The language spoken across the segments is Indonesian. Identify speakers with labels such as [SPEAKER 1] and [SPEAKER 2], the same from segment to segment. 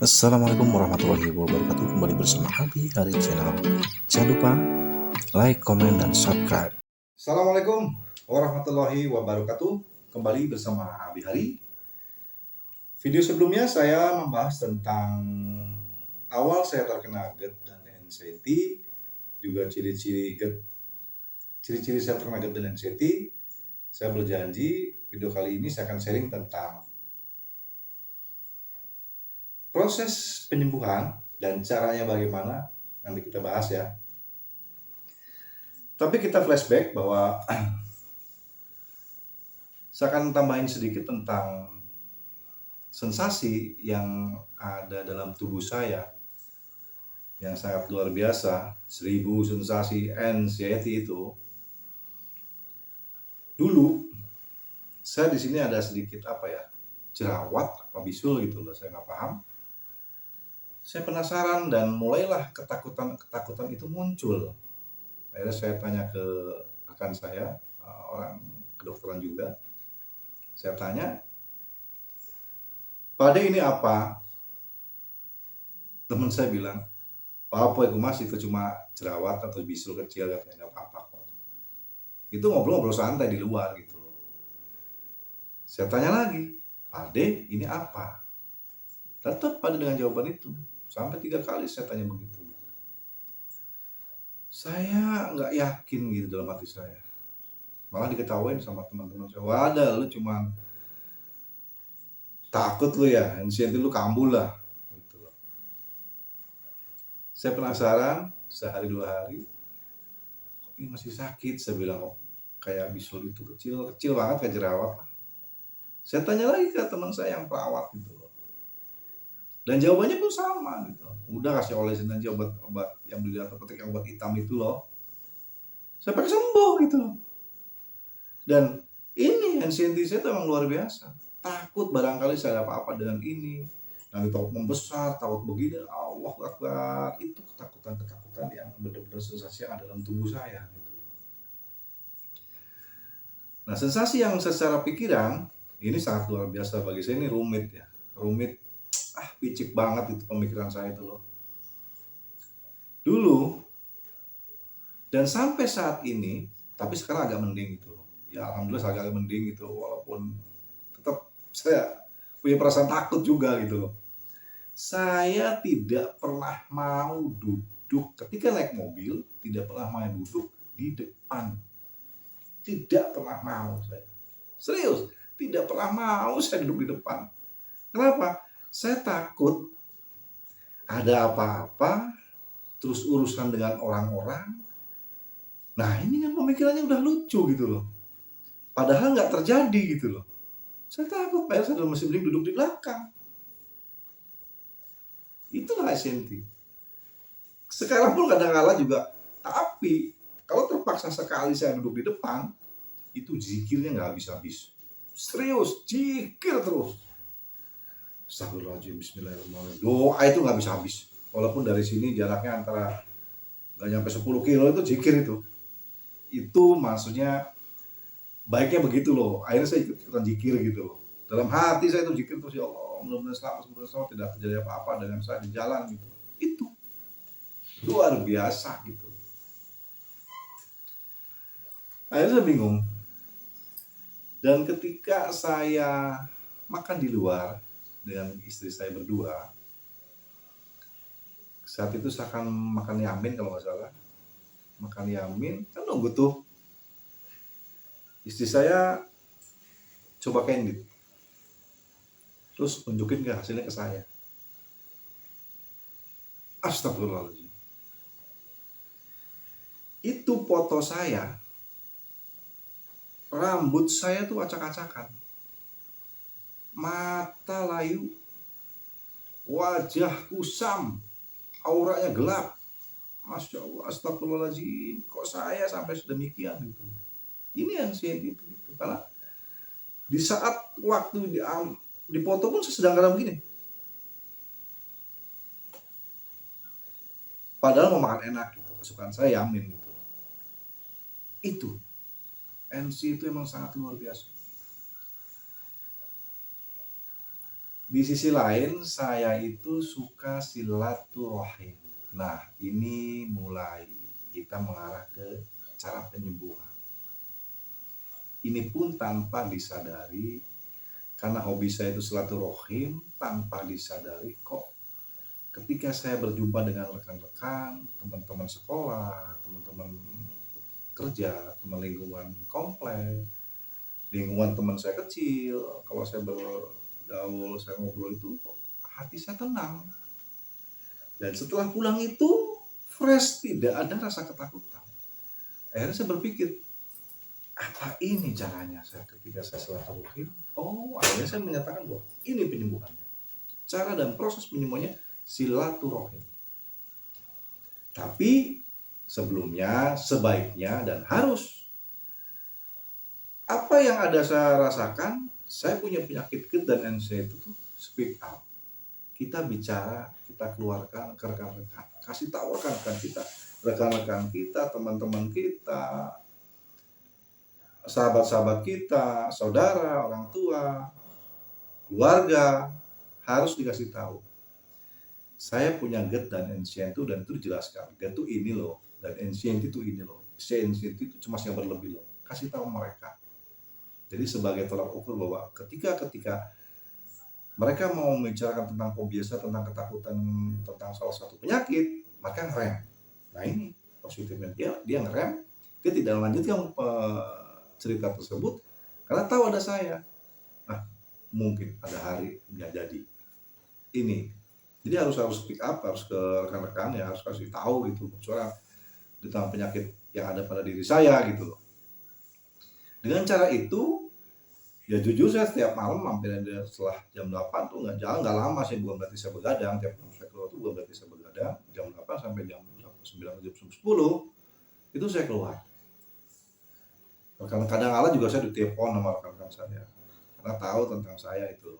[SPEAKER 1] Assalamualaikum warahmatullahi wabarakatuh. Kembali bersama Abi Hari Channel. Jangan lupa like, comment, dan subscribe.
[SPEAKER 2] Assalamualaikum warahmatullahi wabarakatuh. Kembali bersama Abi Hari. Video sebelumnya saya membahas tentang awal saya terkena GERD dan anxiety, juga ciri-ciri saya terkena GERD dan anxiety. Saya berjanji video kali ini saya akan sharing tentang proses penyembuhan dan caranya bagaimana, nanti kita bahas ya. Tapi kita flashback bahwa saya akan tambahin sedikit tentang sensasi yang ada dalam tubuh saya yang sangat luar biasa, 1000 sensasi anxiety itu. Dulu saya di sini ada sedikit jerawat apa bisul gitu loh, saya nggak paham. Saya penasaran dan mulailah ketakutan itu muncul. Akhirnya saya tanya ke rekan saya, orang kedokteran juga. Saya tanya, "Pade ini apa?" Teman saya bilang, "Apa itu mas, itu cuma jerawat atau bisul kecil, katanya nggak apa-apa kok." Itu ngobrol-ngobrol santai di luar gitu. Saya tanya lagi, "Pade ini apa?" Tetap pada dengan jawaban itu. Sampai 3 kali saya tanya begitu. Saya nggak yakin gitu dalam hati saya. Malah diketawain sama teman-teman saya. "Wadah, lu cuma takut lu ya, anxiety lu kambuh lah." Gitu. Saya penasaran, sehari 2 hari, kok ini masih sakit? Saya bilang, "Oh, kayak bisul itu kecil banget, kayak jerawat." Saya tanya lagi ke teman saya yang perawat gitu loh. Dan jawabannya pun sama gitu. Udah kasih olesin aja obat-obat yang beli di apotek, yang obat hitam itu loh. Saya pakai sembuh gitu loh. Dan ini anxiety saya tuh emang luar biasa. Takut barangkali saya ada apa-apa dengan ini. Nanti takut membesar, takut begini. Allah Akbar. Itu ketakutan yang benar-benar sensasi yang ada dalam tubuh saya gitu. Nah, sensasi yang secara pikiran ini sangat luar biasa bagi saya, ini rumit ya. Rumit, picik banget itu pemikiran saya itu loh. Dulu dan sampai saat ini, tapi sekarang agak mending gitu loh. Ya alhamdulillah agak mending gitu, walaupun tetap saya punya perasaan takut juga gitu loh. Saya tidak pernah mau duduk ketika naik mobil, tidak pernah mau duduk di depan. Tidak pernah mau saya. Serius, tidak pernah mau saya duduk di depan. Kenapa? Saya takut ada apa-apa, terus urusan dengan orang-orang. Nah, ini kan pemikirannya udah lucu gitu loh. Padahal nggak terjadi gitu loh. Saya takut, saya masih mending duduk di belakang. Itulah esensi. Sekarang pun kadang-kala juga, tapi kalau terpaksa sekali saya duduk di depan, itu zikirnya nggak habis-habis. Serius, zikir terus. Astagfirullahaladzim, bismillahirrahmanirrahim. Doa itu nggak habis-habis. Walaupun dari sini jaraknya antara nggak nyampe 10 kilo itu zikir itu. Itu maksudnya baiknya begitu loh. Akhirnya saya ikutan zikir gitu loh. Dalam hati saya itu zikir terus, ya Allah, mudah-mudahan selamat, tidak terjadi apa-apa dengan saya di jalan gitu. Itu luar biasa gitu. Akhirnya saya bingung. Dan ketika saya makan di luar dengan istri saya berdua, saat itu saya akan makan yamin kalau nggak salah. Makan yamin, kan nunggu tuh. Istri saya coba candid. Terus tunjukin ke hasilnya ke saya. Astagfirullahaladzim. Itu foto saya. Rambut saya tuh acak-acakan. Mata layu. Wajah kusam. Auranya gelap. Masya Allah, astagfirullahaladzim. Kok saya sampai sedemikian gitu. Ini anxiety itu. Karena di saat waktu di foto pun saya sedang dalam begini. Padahal mau makan enak gitu. Kesukaan saya yamin gitu. Itu. NC itu emang sangat luar biasa. Di sisi lain saya itu suka silaturahim. Nah, ini mulai kita mengarah ke cara penyembuhan. Ini pun tanpa disadari, karena hobi saya itu silaturahim, tanpa disadari kok ketika saya berjumpa dengan rekan-rekan, teman-teman sekolah, teman-teman kerja, teman lingkungan komplek, lingkungan teman saya kecil, kalau saya bergaul, saya ngobrol itu kok hati saya tenang. Dan setelah pulang itu fresh, tidak ada rasa ketakutan. Akhirnya saya berpikir, apa ini caranya saya ketika saya silaturahim? Oh, akhirnya saya menyatakan bahwa ini penyembuhannya. Cara dan proses penyembuhannya silaturahim. Tapi sebelumnya, sebaiknya dan harus, apa yang ada saya rasakan, saya punya penyakit GERD dan anxiety itu tuh speak up. Kita bicara, kita keluarkan ke rekan-rekan, kasih tahu rekan-rekan kita, teman-teman kita, sahabat-sahabat kita, saudara, orang tua, keluarga, harus dikasih tahu. Saya punya GERD dan anxiety dan itu dijelaskan. GERD itu ini loh, dan anxiety itu ini loh. Anxiety itu cemas yang berlebih loh. Kasih tahu mereka. Jadi sebagai tolak ukur bahwa ketika mereka mau membicarakan tentang fobia, tentang ketakutan, tentang salah satu penyakit, maka ngerem. Nah ini positifnya dia ngerem, dia tidak melanjutkan cerita tersebut karena tahu ada saya. Nah, mungkin ada hari nggak jadi. Ini, jadi harus speak up, harus ke rekan-rekan ya, harus kasih tahu gitu, soal tentang penyakit yang ada pada diri saya gitu loh. Dengan cara itu, ya jujur saya setiap malam hampir setelah jam 8 tuh nggak lama sih, bukan berarti saya begadang. Tiap malam saya keluar tuh bukan berarti saya begadang. Jam 8 sampai jam 9 jam 10 itu saya keluar. Kadang-kadang juga saya ditelepon sama rekan-rekan saya karena tahu tentang saya itu.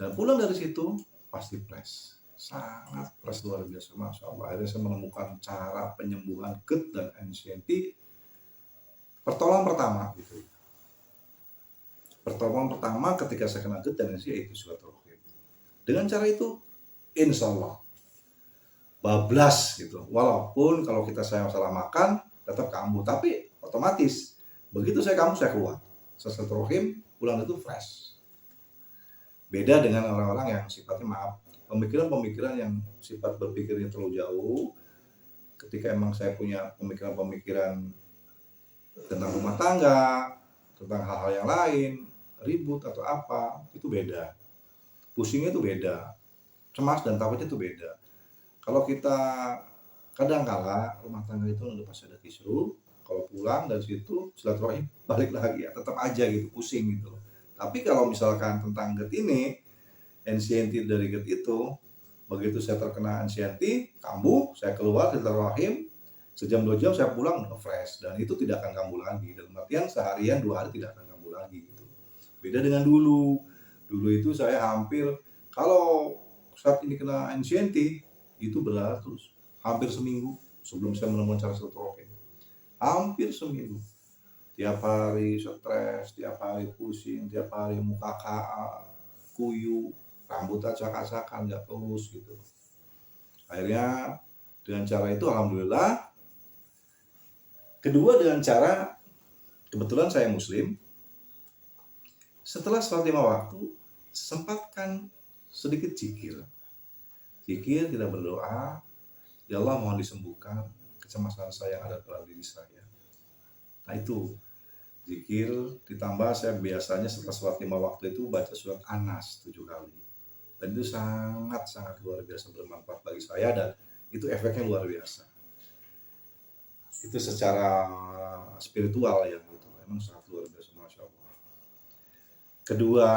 [SPEAKER 2] Dan pulang dari situ pasti fresh, sangat fresh luar biasa, masya Allah. Akhirnya saya menemukan cara penyembuhan GERD dan anxiety. Pertolongan pertama gitu. Pertolongan pertama ketika saya kena GERD dan anxiety itu silaturahim. Dengan cara itu, insya Allah bablas gitu. Walaupun kalau kita saya salah makan tetap kambuh, tapi otomatis begitu saya kambuh saya keluar. Silaturahim pulang itu fresh. Beda dengan orang-orang yang sifatnya pemikiran-pemikiran yang sifat berpikirnya terlalu jauh. Ketika emang saya punya pemikiran-pemikiran tentang rumah tangga, tentang hal-hal yang lain, ribut atau apa, itu beda. Pusingnya itu beda. Cemas dan takutnya itu beda. Kalau kita kadang-kala rumah tangga itu udah pasti ada kisruh, kalau pulang dari situ silaturahim balik lagi ya, tetap aja gitu pusing gitu. Tapi kalau misalkan tentang GERD ini, anxiety dari GERD itu, begitu saya terkena anxiety, kambuh, saya keluar silaturahim, sejam 2 jam saya pulang udah fresh, dan itu tidak akan kambuh lagi. Dalam artian seharian 2 hari tidak akan kambuh lagi gitu. Beda dengan dulu. Dulu itu saya hampir, kalau saat ini kena anxiety, itu berat terus. Hampir seminggu sebelum saya menemukan cara silaturahim. Hampir seminggu. Tiap hari stres, tiap hari pusing, tiap hari muka kuyu, rambut acak-acakan, nggak lurus gitu. Akhirnya dengan cara itu alhamdulillah. Kedua dengan cara, kebetulan saya muslim, setelah sholat 5 waktu, sempatkan sedikit zikir. Zikir, kita berdoa, ya Allah mohon disembuhkan kecemasan saya yang ada pada diri saya. Nah itu, zikir, ditambah saya biasanya setelah sholat 5 waktu itu baca surat An-Nas 7 kali. Dan itu sangat-sangat luar biasa bermanfaat bagi saya, dan itu efeknya luar biasa. Itu secara spiritual ya, gitu. Memang sangat luar biasa, masya Allah. Kedua,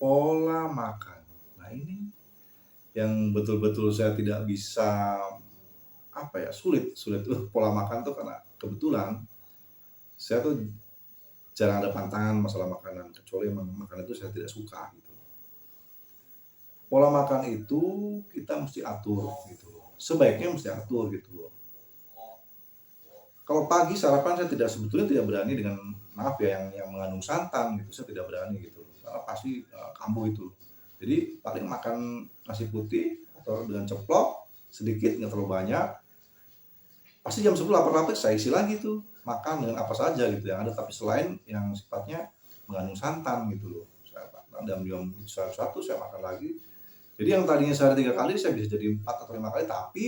[SPEAKER 2] pola makan. Nah ini yang betul-betul saya tidak bisa sulit pola makan tuh, karena kebetulan saya tuh jarang ada pantangan masalah makanan, kecuali makanan itu saya tidak suka gitu. Pola makan itu kita mesti atur gitu, sebaiknya mesti atur gitu. Kalau pagi sarapan saya sebetulnya tidak berani dengan, maaf ya, yang mengandung santan gitu, saya tidak berani gitu. karena pasti kambuh itu. Jadi paling makan nasi putih atau dengan ceplok sedikit, nggak terlalu banyak. Pasti jam 10 lapar-lapar saya isi lagi tuh makan dengan apa saja gitu yang ada, tapi selain yang sifatnya mengandung santan gitu loh. Saya makan dalam jam satu saya makan lagi. Jadi yang tadinya sehari 3 kali saya bisa jadi 4 atau 5 kali, tapi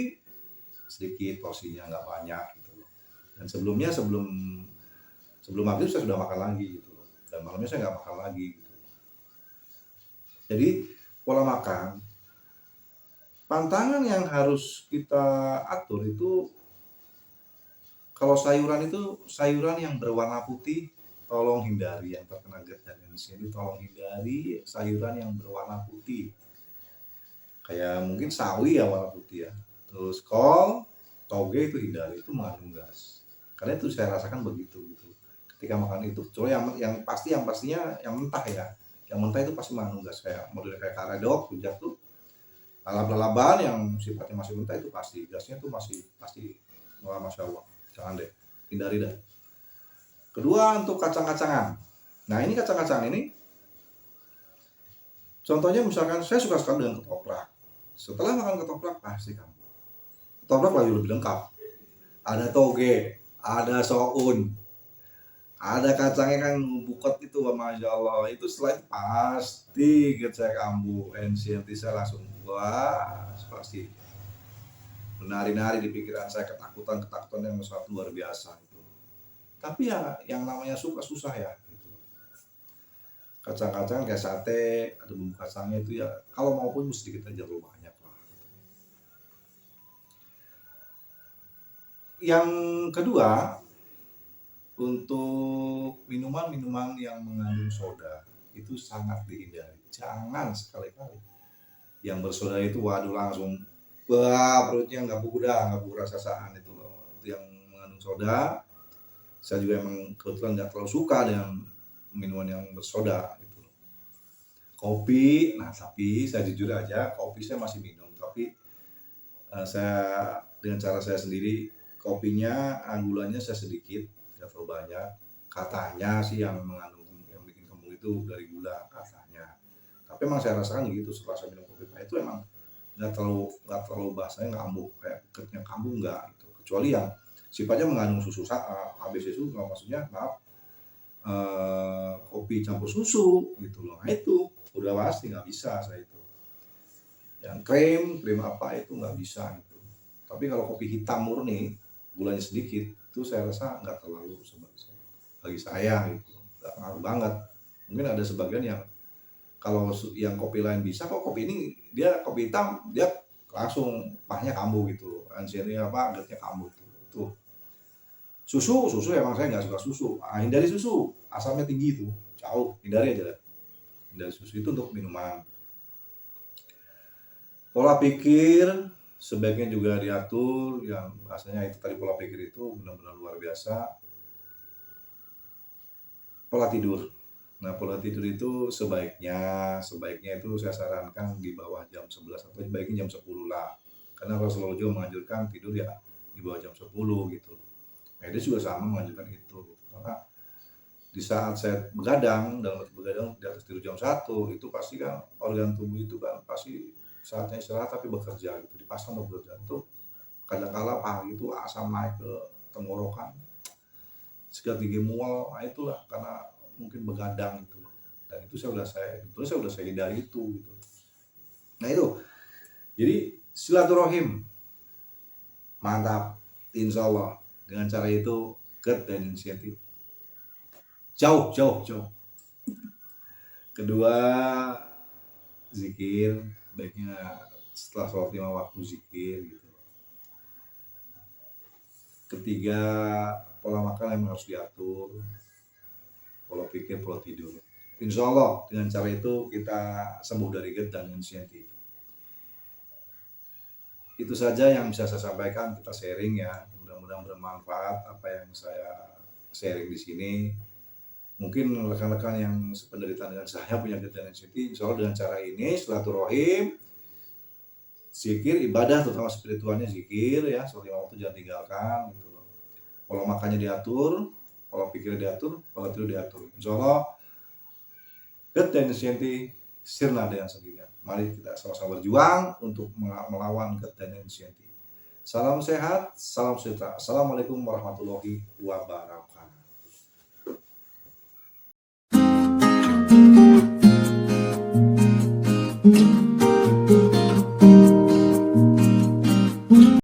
[SPEAKER 2] sedikit porsinya, nggak banyak gitu loh. Dan sebelumnya sebelum sebelum maghrib saya sudah makan lagi gitu loh. Dan malamnya saya nggak makan lagi gitu. Jadi pola makan, pantangan yang harus kita atur itu, kalau sayuran itu sayuran yang berwarna putih tolong hindari, yang terkena GERD dan NCD tolong hindari sayuran yang berwarna putih. Kayak mungkin sawi ya warna putih ya. Terus kol, toge itu hindari, itu mengandung gas. Karena itu saya rasakan begitu gitu. Ketika makan itu, kecuali yang pastinya yang mentah ya. Yang mentah itu pasti mengandung gas, kayak model kayak karedok, rujak tuh lalap-lalapan yang sifatnya masih mentah itu pasti gasnya tuh masih pasti. Wah, masya Allah, jangan deh, hindari dah. Kedua, untuk kacang-kacangan. Nah ini kacang-kacangan ini, contohnya misalkan saya suka sekali dengan ketoprak. Setelah makan ketoprak pasti kamu. Ketoprak lebih lengkap. Ada toge, ada soun, ada kacangnya kan bukot itu, masya Allah. Itu setelah itu pasti saya kambuh, NCT saya langsung wah pasti menari-nari di pikiran saya, ketakutan yang sangat luar biasa itu. Tapi ya yang namanya suka susah ya gitu. Kacang-kacang kayak sate, ada bumbu kacangnya itu ya, kalau maupun sedikit aja terlalu banyak lah. Yang kedua, untuk minuman-minuman yang mengandung soda itu sangat dihindari, jangan sekali-kali. Yang bersoda itu waduh langsung wah perutnya nggak buka sasaan itu loh. Itu yang mengandung soda. Saya juga emang kebetulan nggak terlalu suka dengan minuman yang bersoda gitu. Kopi, nah tapi saya jujur aja kopi saya masih minum, tapi saya dengan cara saya sendiri, kopinya gulanya saya sedikit, tidak terlalu banyak. Katanya sih yang bikin kembung itu dari gula katanya. Tapi emang saya rasakan gitu setelah saya minum kopi pahit itu emang nggak terlalu bahasanya kambuh, kayak ketnya kambuh nggak gitu. Kecuali yang sifatnya mengandung susu, ABC susu, maksudnya maaf, kopi campur susu gitu loh. Nah itu udah pasti nggak bisa saya itu. Yang krim apa itu nggak bisa gitu. Tapi kalau kopi hitam murni, gulanya sedikit, itu saya rasa nggak terlalu bagi saya gitu, nggak ngaruh banget. Mungkin ada sebagian yang kalau yang kopi lain bisa, kok kopi ini dia kopi hitam dia langsung pahnya kambuh gitu, ansianya apa, GERD-nya kambuh itu. Tuh. Susu emang saya nggak suka susu. Hindari susu, asamnya tinggi itu, jauh, hindari aja. Hindari susu itu untuk minuman. Pola pikir sebaiknya juga diatur, yang bahasanya itu tadi pola pikir itu benar-benar luar biasa. Pola tidur. Nah, pola tidur itu sebaiknya itu saya sarankan di bawah jam 11 atau sebaiknya jam 10 lah. Karena Rasulullah juga menganjurkan tidur ya di bawah jam 10 gitu. Medis juga sama menganjurkan itu. Karena di saat saya begadang di atas tidur jam 1 itu pasti kan organ tubuh itu kan pasti saatnya istirahat tapi bekerja gitu, dipasang bekerja itu kadang-kala pagi itu asam naik ke tenggorokan, sikat gigi mual, nah itulah karena mungkin begadang gitu. Dan itu saya udah saya hindari itu gitu. Nah itu, jadi silaturahim mantap, insya Allah dengan cara itu GERD dan inisiatif jauh. Kedua, zikir, baiknya setelah sholat 5 waktu zikir gitu. Ketiga, pola makan yang harus diatur, pola pikir, pola tidur. Insya Allah dengan cara itu kita sembuh dari GERD dan inisiatif. Itu saja yang bisa saya sampaikan, kita sharing ya, mudah-mudahan bermanfaat apa yang saya sharing di sini. Mungkin rekan-rekan yang sependeritaan dengan saya punya GERD dan inisiatif, insya Allah dengan cara ini silaturahim, zikir, ibadah terutama spiritualnya zikir ya, sholat 5 waktu jangan tinggalkan gitu. Pola makannya diatur, pola pikir diatur, pola tidur diatur. Insya Allah GERD dan insecurity sirna dengan sendirinya. Mari kita sama-sama berjuang untuk melawan GERD dan insecurity. Salam sehat, salam sejahtera. Assalamualaikum warahmatullahi wabarakatuh.